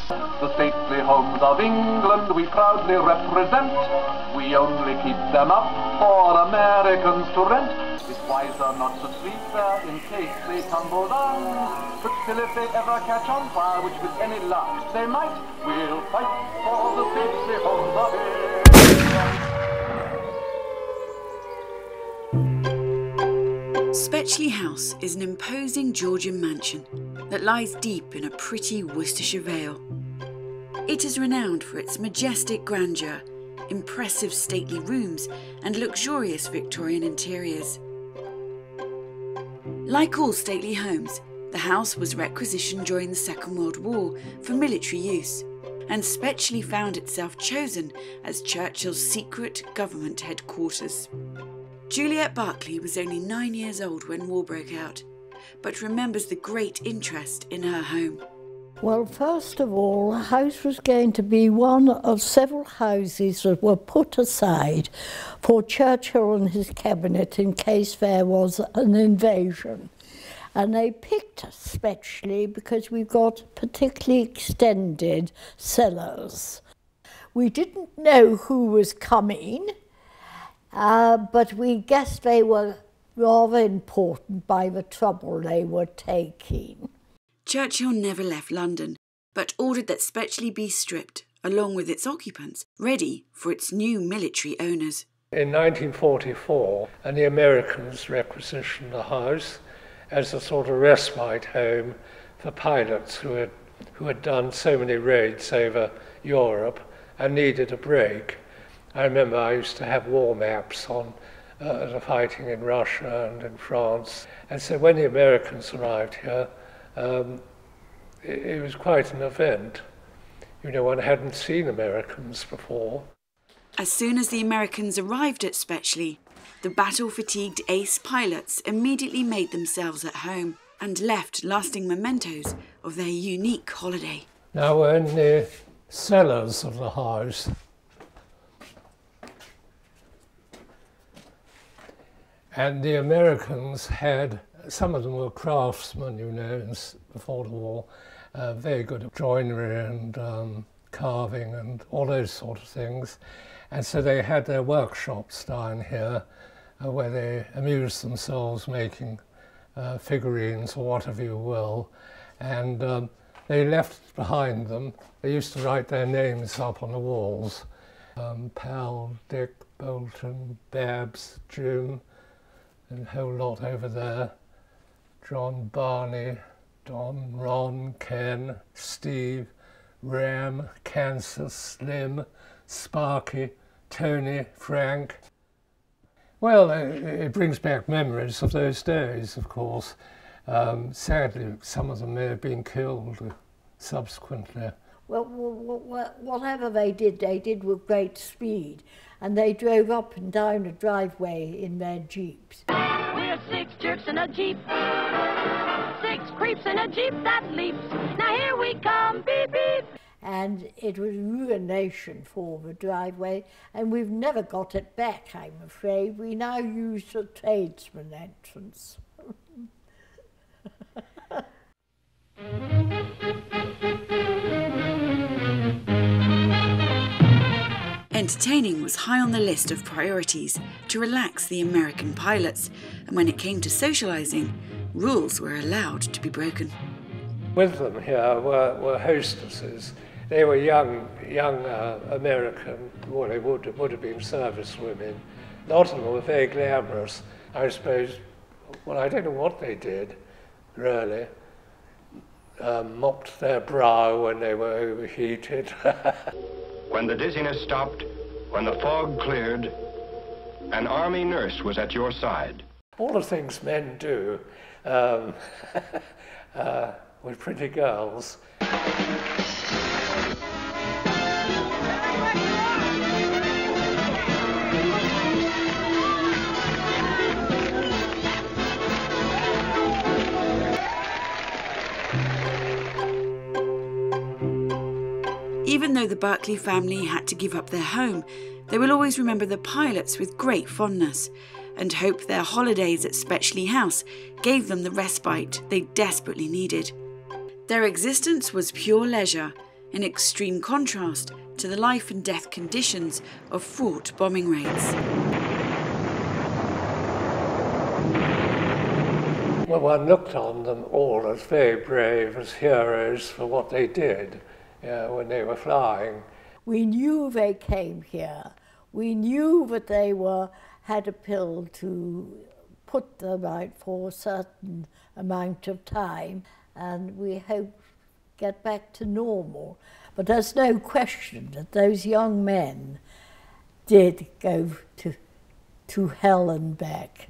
The stately homes of England we proudly represent. We only keep them up for Americans to rent. It's wiser not to sleep there in case they tumble down. But still if they ever catch on fire, which with any luck they might, we'll fight for the stately homes of England. Spetchley House is an imposing Georgian mansion that lies deep in a pretty Worcestershire vale. It is renowned for its majestic grandeur, impressive stately rooms and luxurious Victorian interiors. Like all stately homes, the house was requisitioned during the Second World War for military use, and Spetchley found itself chosen as Churchill's secret government headquarters. Juliet Berkeley was only 9 years old when war broke out, but remembers the great interest in her home. Well, first of all, the house was going to be one of several houses that were put aside for Churchill and his cabinet in case there was an invasion. And they picked Spetchley because we've got particularly extended cellars. We didn't know who was coming, but we guessed they were rather important by the trouble they were taking. Churchill never left London, but ordered that Spetchley be stripped, along with its occupants, ready for its new military owners. In 1944, and the Americans requisitioned the house as a sort of respite home for pilots who had done so many raids over Europe and needed a break. I remember I used to have war maps on the fighting in Russia and in France. And so when the Americans arrived here, it was quite an event. You know, one hadn't seen Americans before. As soon as the Americans arrived at Spetchley, the battle-fatigued ace pilots immediately made themselves at home and left lasting mementos of their unique holiday. Now we're in the cellars of the house. And the Americans had, some of them were craftsmen, you know, before the war, very good at joinery and carving and all those sort of things. And so they had their workshops down here where they amused themselves making figurines or whatever you will. And they left behind them, they used to write their names up on the walls. Pal, Dick, Bolton, Babs, Jim, and a whole lot over there. John, Barney, Don, Ron, Ken, Steve, Ram, Kansas, Slim, Sparky, Tony, Frank. Well, it brings back memories of those days, of course. Sadly, some of them may have been killed subsequently. Well, whatever they did with great speed, and they drove up and down a driveway in their jeeps. We're 6 jerks in a jeep, 6 creeps in a jeep that leaps. Now here we come, beep beep. And it was ruination for the driveway, and we've never got it back, I'm afraid. We now use the tradesman entrance. Entertaining was high on the list of priorities to relax the American pilots, and when it came to socialising, rules were allowed to be broken. With them here were hostesses. They were young American, well, they would have been service women. A lot of them were very glamorous, I suppose. Well, I don't know what they did, really. Mopped their brow when they were overheated. When the dizziness stopped, when the fog cleared, an army nurse was at your side. All the things men do with pretty girls. Even though the Berkeley family had to give up their home, they will always remember the pilots with great fondness and hope their holidays at Spetchley House gave them the respite they desperately needed. Their existence was pure leisure, in extreme contrast to the life and death conditions of fraught bombing raids. Well, one looked on them all as very brave, as heroes for what they did when they were flying. We knew they came here. We knew that they had a pill to put them out for a certain amount of time, and we hoped get back to normal. But there's no question that those young men did go to hell and back.